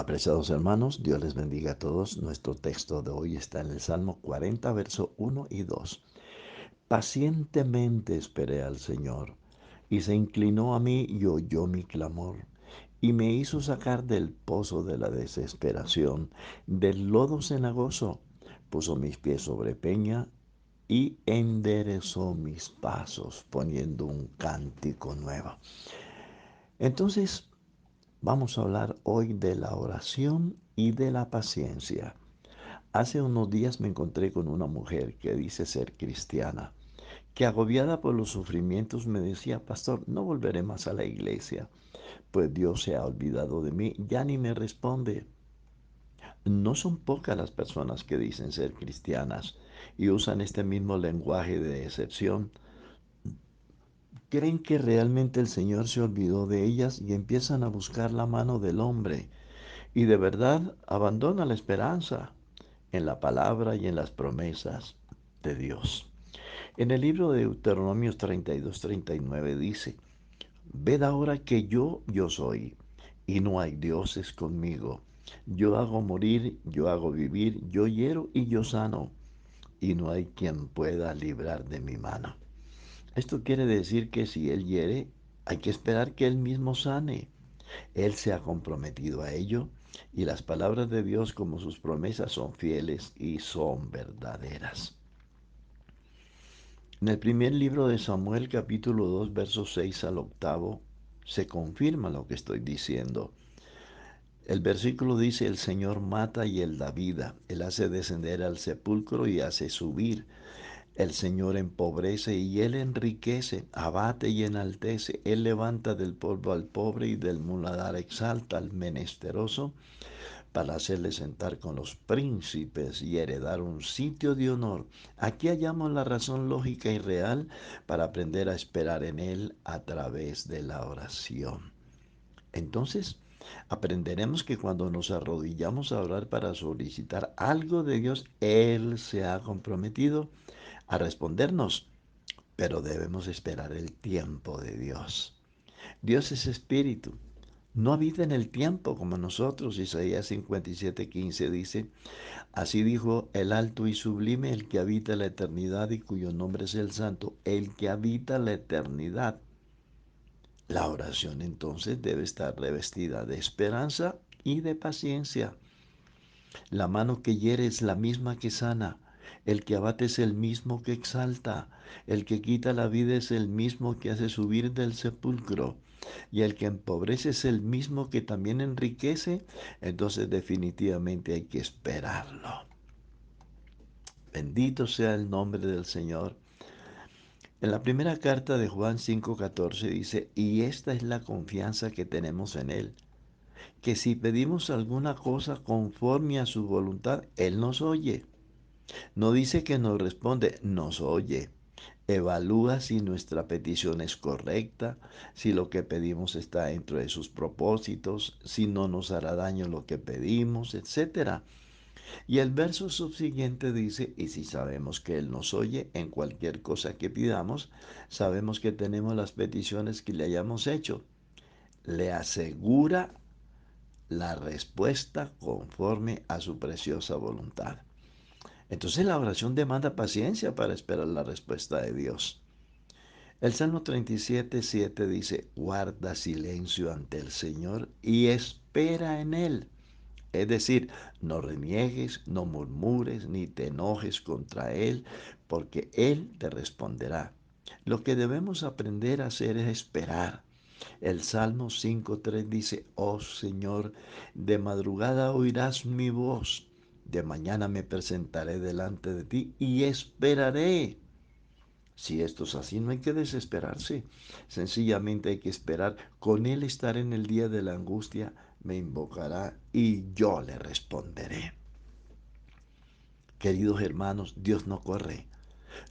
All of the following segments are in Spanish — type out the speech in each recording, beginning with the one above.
Apreciados hermanos, Dios les bendiga a todos. Nuestro texto de hoy está en el Salmo 40, verso 1 y 2. Pacientemente esperé al Señor, y se inclinó a mí y oyó mi clamor, y me hizo sacar del pozo de la desesperación, del lodo cenagoso. Puso mis pies sobre peña y enderezó mis pasos, poniendo un cántico nuevo. Entonces, vamos a hablar hoy de la oración y de la paciencia. Hace unos días me encontré con una mujer que dice ser cristiana, que agobiada por los sufrimientos me decía: pastor, no volveré más a la iglesia, pues Dios se ha olvidado de mí, ya ni me responde. No son pocas las personas que dicen ser cristianas y usan este mismo lenguaje de decepción. Creen que realmente el Señor se olvidó de ellas y empiezan a buscar la mano del hombre. Y de verdad abandona la esperanza en la palabra y en las promesas de Dios. En el libro de Deuteronomios 32-39 dice: ved ahora que yo soy, y no hay dioses conmigo. Yo hago morir, yo hago vivir, yo hiero y yo sano, y no hay quien pueda librar de mi mano. Esto quiere decir que si Él hiere, hay que esperar que Él mismo sane. Él se ha comprometido a ello, y las palabras de Dios como sus promesas son fieles y son verdaderas. En el primer libro de Samuel, capítulo 2, versos 6 al octavo, se confirma lo que estoy diciendo. El versículo dice: el Señor mata y Él da vida, Él hace descender al sepulcro y hace subir. El Señor empobrece y Él enriquece, abate y enaltece. Él levanta del polvo al pobre y del muladar exalta al menesteroso, para hacerle sentar con los príncipes y heredar un sitio de honor. Aquí hallamos la razón lógica y real para aprender a esperar en Él a través de la oración. Entonces, aprenderemos que cuando nos arrodillamos a orar para solicitar algo de Dios, Él se ha comprometido a respondernos, pero debemos esperar el tiempo de Dios. Dios es espíritu, no habita en el tiempo como nosotros. Isaías 57:15 dice: así dijo el alto y sublime, el que habita la eternidad y cuyo nombre es el santo, el que habita la eternidad. La oración entonces debe estar revestida de esperanza y de paciencia. La mano que hiere es la misma que sana. El que abate es el mismo que exalta. El que quita la vida es el mismo que hace subir del sepulcro. Y el que empobrece es el mismo que también enriquece. Entonces definitivamente hay que esperarlo. Bendito sea el nombre del Señor. En la primera carta de Juan 5:14 dice: y esta es la confianza que tenemos en Él, que si pedimos alguna cosa conforme a su voluntad, Él nos oye. No dice que nos responde, nos oye. Evalúa si nuestra petición es correcta, si lo que pedimos está dentro de sus propósitos, si no nos hará daño lo que pedimos, etcétera. Y el verso subsiguiente dice: y si sabemos que Él nos oye en cualquier cosa que pidamos, sabemos que tenemos las peticiones que le hayamos hecho. Le asegura la respuesta conforme a su preciosa voluntad. Entonces la oración demanda paciencia para esperar la respuesta de Dios. El Salmo 37:7 dice: guarda silencio ante el Señor y espera en Él. Es decir, no reniegues, no murmures, ni te enojes contra Él, porque Él te responderá. Lo que debemos aprender a hacer es esperar. El Salmo 5:3 dice: oh Señor, de madrugada oirás mi voz, de mañana me presentaré delante de ti y esperaré. Si esto es así, no hay que desesperarse. Sencillamente hay que esperar. Con Él estar en el día de la angustia, me invocará y yo le responderé. Queridos hermanos, Dios no corre.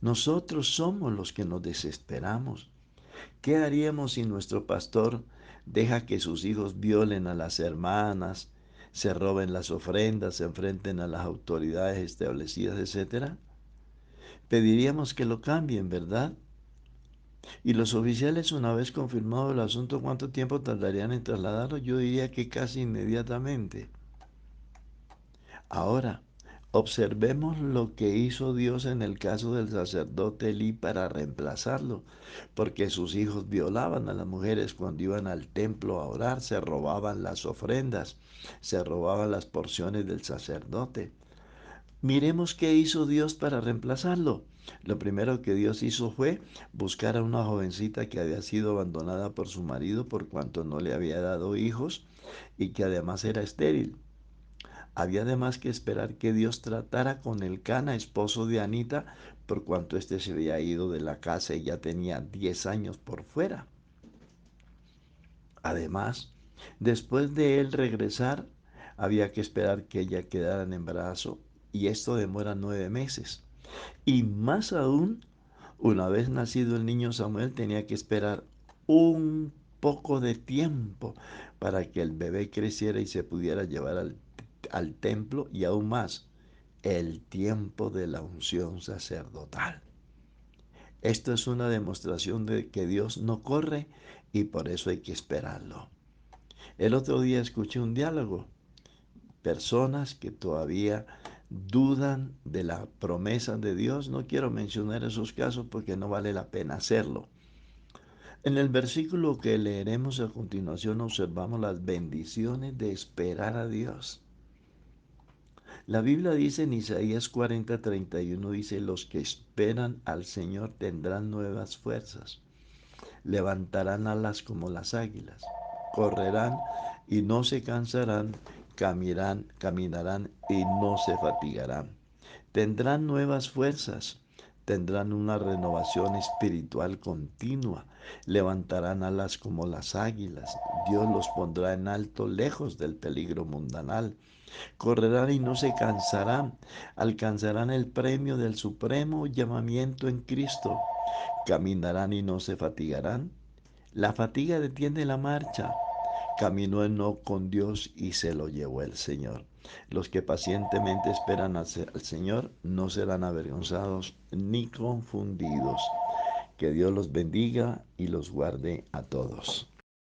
Nosotros somos los que nos desesperamos. ¿Qué haríamos si nuestro pastor deja que sus hijos violen a las hermanas, se roben las ofrendas, se enfrenten a las autoridades establecidas, etcétera? Pediríamos que lo cambien, ¿verdad? Y los oficiales, una vez confirmado el asunto, ¿cuánto tiempo tardarían en trasladarlo? Yo diría que casi inmediatamente. Ahora, observemos lo que hizo Dios en el caso del sacerdote Elí para reemplazarlo, porque sus hijos violaban a las mujeres cuando iban al templo a orar, se robaban las ofrendas, se robaban las porciones del sacerdote. Miremos qué hizo Dios para reemplazarlo. Lo primero que Dios hizo fue buscar a una jovencita que había sido abandonada por su marido por cuanto no le había dado hijos y que además era estéril. Había además que esperar que Dios tratara con el Cana, esposo de Anita, por cuanto éste se había ido de la casa y ya tenía 10 años por fuera. Además, después de él regresar, había que esperar que ella quedara en embarazo y esto demora 9 meses. Y más aún, una vez nacido el niño Samuel, tenía que esperar un poco de tiempo para que el bebé creciera y se pudiera llevar al templo y aún más, el tiempo de la unción sacerdotal. Esto es una demostración de que Dios no corre y por eso hay que esperarlo. El otro día escuché un diálogo, personas que todavía dudan de la promesa de Dios. No quiero mencionar esos casos porque no vale la pena hacerlo. En el versículo que leeremos a continuación observamos las bendiciones de esperar a Dios. La Biblia dice en Isaías 40:31, dice, los que esperan al Señor tendrán nuevas fuerzas, levantarán alas como las águilas, correrán y no se cansarán, caminarán y no se fatigarán. Tendrán nuevas fuerzas, tendrán una renovación espiritual continua, levantarán alas como las águilas, Dios los pondrá en alto lejos del peligro mundanal. Correrán y no se cansarán, alcanzarán el premio del supremo llamamiento en Cristo. Caminarán y no se fatigarán. La fatiga detiene la marcha. Caminó Enoc con Dios y se lo llevó el Señor. Los que pacientemente esperan al Señor no serán avergonzados ni confundidos. Que Dios los bendiga y los guarde a todos.